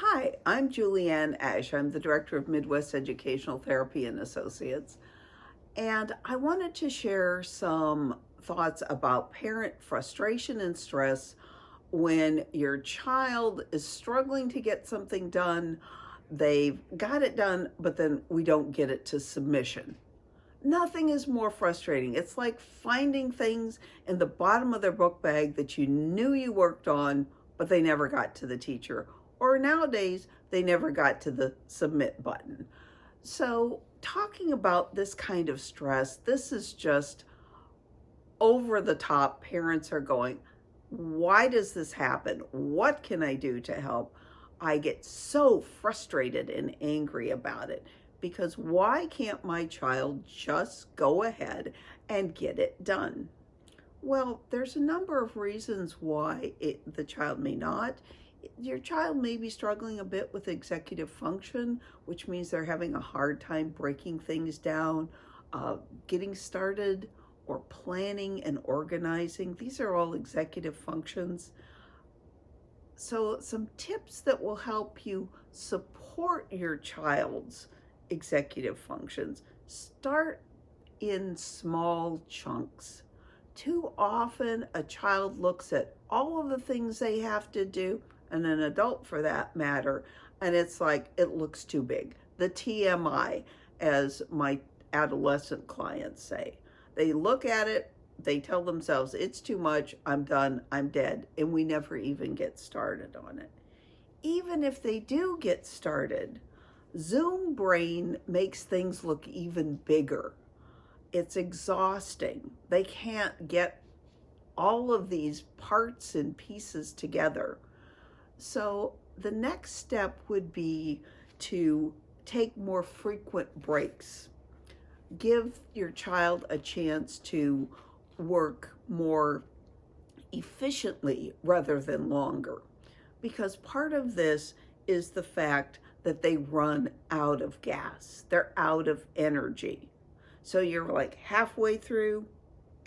Hi, I'm Julieann Ash. I'm the Director of Midwest Educational Therapy and Associates. And I wanted to share some thoughts about parent frustration and stress when your child is struggling to get something done. They've got it done, but then we don't get it to submission. Nothing is more frustrating. It's like finding things in the bottom of their book bag that you knew you worked on, but they never got to the teacher. Or nowadays, they never got to the submit button. So, talking about this kind of stress, this is just over the top. Parents are going, why does this happen? What can I do to help? I get so frustrated and angry about it because why can't my child just go ahead and get it done? Well, there's a number of reasons why the child may not. Your child may be struggling a bit with executive function, which means they're having a hard time breaking things down, getting started, or planning and organizing. These are all executive functions. So some tips that will help you support your child's executive functions. Start in small chunks. Too often a child looks at all of the things they have to do, and an adult for that matter, and it's like it looks too big. The TMI, as my adolescent clients say. They look at it, they tell themselves, it's too much, I'm done, I'm dead, and we never even get started on it. Even if they do get started, Zoom brain makes things look even bigger. It's exhausting. They can't get all of these parts and pieces together. So the next step would be to take more frequent breaks. Give your child a chance to work more efficiently rather than longer. Because part of this is the fact that they run out of gas. They're out of energy. So you're like halfway through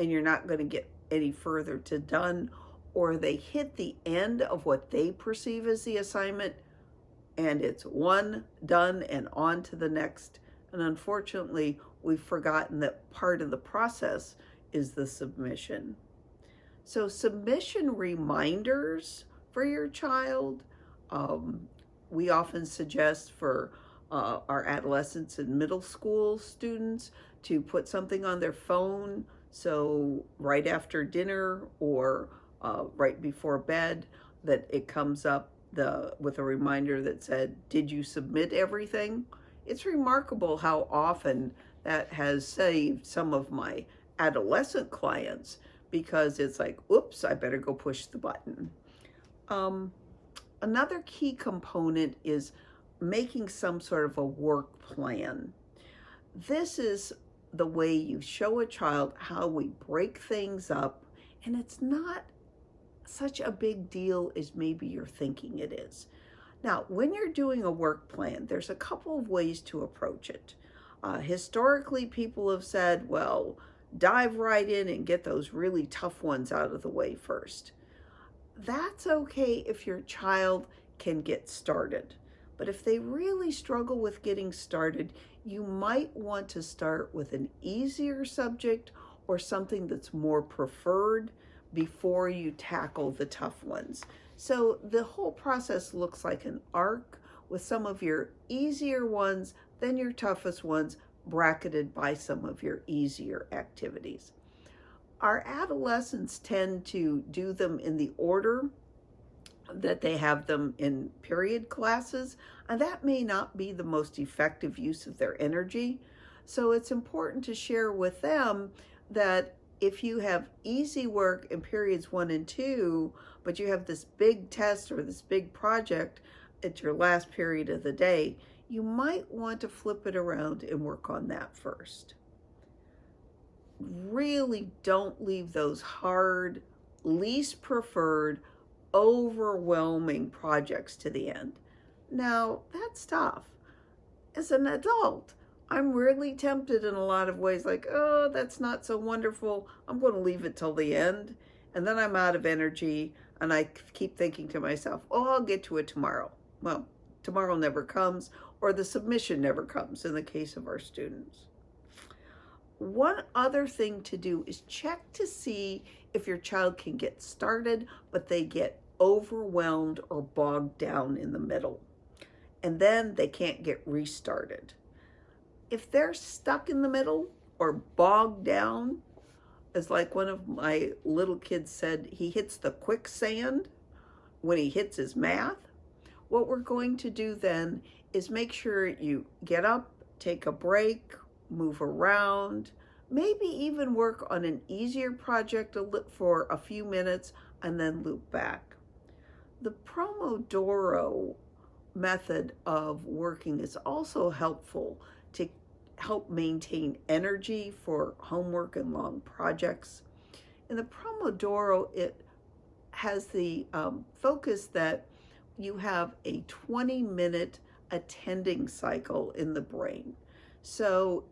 and you're not going to get any further to done, or they hit the end of what they perceive as the assignment and it's one, done, and on to the next. And unfortunately, we've forgotten that part of the process is the submission. So submission reminders for your child, we often suggest for our adolescents and middle school students to put something on their phone. So right after dinner or right before bed, that it comes up with a reminder that said, did you submit everything? It's remarkable how often that has saved some of my adolescent clients because it's like, oops, I better go push the button. Another key component is making some sort of a work plan. This is the way you show a child how we break things up, and it's not such a big deal as maybe you're thinking it is. Now, when you're doing a work plan, there's a couple of ways to approach it. Historically, people have said, well, dive right in and get those really tough ones out of the way first. That's okay if your child can get started. But if they really struggle with getting started, you might want to start with an easier subject or something that's more preferred before you tackle the tough ones. So the whole process looks like an arc with some of your easier ones, then your toughest ones, bracketed by some of your easier activities. Our adolescents tend to do them in the order that they have them in period classes, and that may not be the most effective use of their energy. So it's important to share with them that if you have easy work in periods 1 and 2, but you have this big test or this big project at your last period of the day, you might want to flip it around and work on that first. Really don't leave those hard, least preferred, overwhelming projects to the end. Now, that's tough. As an adult, I'm really tempted in a lot of ways, like, oh, that's not so wonderful. I'm going to leave it till the end. And then I'm out of energy, and I keep thinking to myself, oh, I'll get to it tomorrow. Well, tomorrow never comes, or the submission never comes in the case of our students. One other thing to do is check to see if your child can get started, but they get overwhelmed or bogged down in the middle, and then they can't get restarted. If they're stuck in the middle or bogged down, as like one of my little kids said, he hits the quicksand when he hits his math, what we're going to do then is make sure you get up, take a break, move around, maybe even work on an easier project for a few minutes and then loop back. The Promodoro method of working is also helpful to help maintain energy for homework and long projects. In the Promodoro, it has the focus that you have a 20-minute attending cycle in the brain. So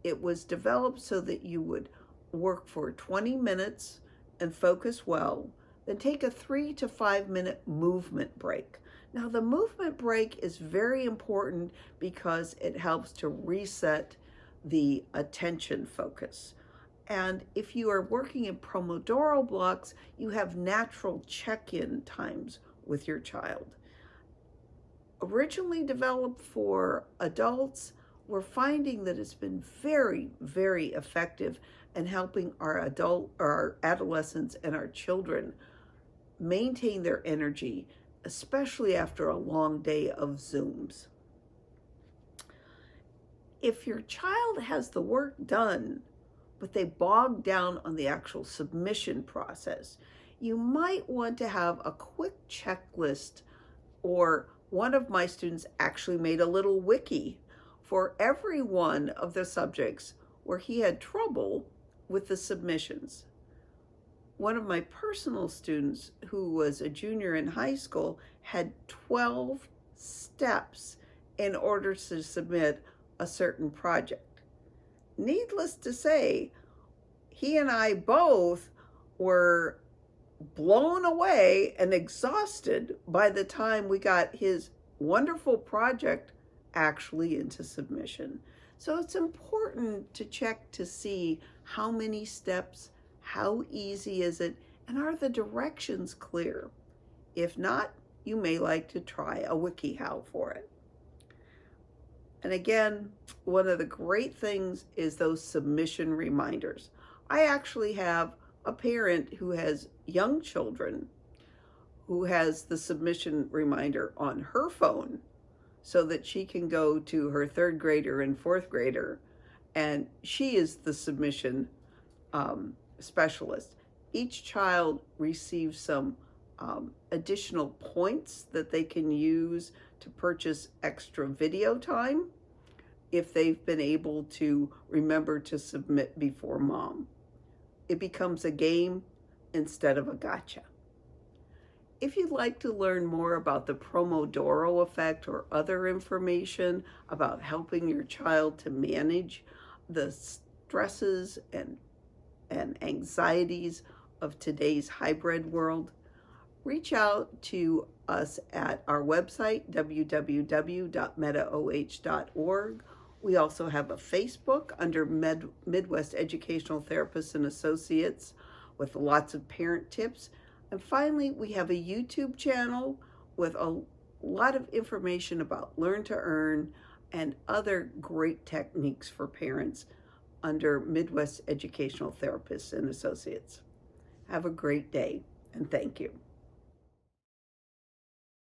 it was developed so that you would work for 20 minutes and focus well, then take a 3 to 5 minute movement break. Now the movement break is very important because it helps to reset the attention focus. And if you are working in Pomodoro blocks, you have natural check-in times with your child. Originally developed for adults, we're finding that it's been very, very effective in helping our adolescents and our children maintain their energy, especially after a long day of Zooms. If your child has the work done, but they bog down on the actual submission process, you might want to have a quick checklist, or one of my students actually made a little wiki for every one of the subjects where he had trouble with the submissions. One of my personal students, who was a junior in high school, had 12 steps in order to submit a certain project. Needless to say, he and I both were blown away and exhausted by the time we got his wonderful project actually into submission. So it's important to check to see how many steps, how easy is it, and are the directions clear? If not, you may like to try a WikiHow for it. And again, one of the great things is those submission reminders. I actually have a parent who has young children who has the submission reminder on her phone so that she can go to her third grader and fourth grader, and she is the submission specialist. Each child receives some additional points that they can use to purchase extra video time if they've been able to remember to submit before mom. It becomes a game instead of a gotcha. If you'd like to learn more about the Promodoro effect or other information about helping your child to manage the stresses and anxieties of today's hybrid world, reach out to us at our website, www.metaoh.org. We also have a Facebook under Midwest Educational Therapists and Associates with lots of parent tips. And finally, we have a YouTube channel with a lot of information about Learn to Earn and other great techniques for parents under Midwest Educational Therapists and Associates. Have a great day, and thank you.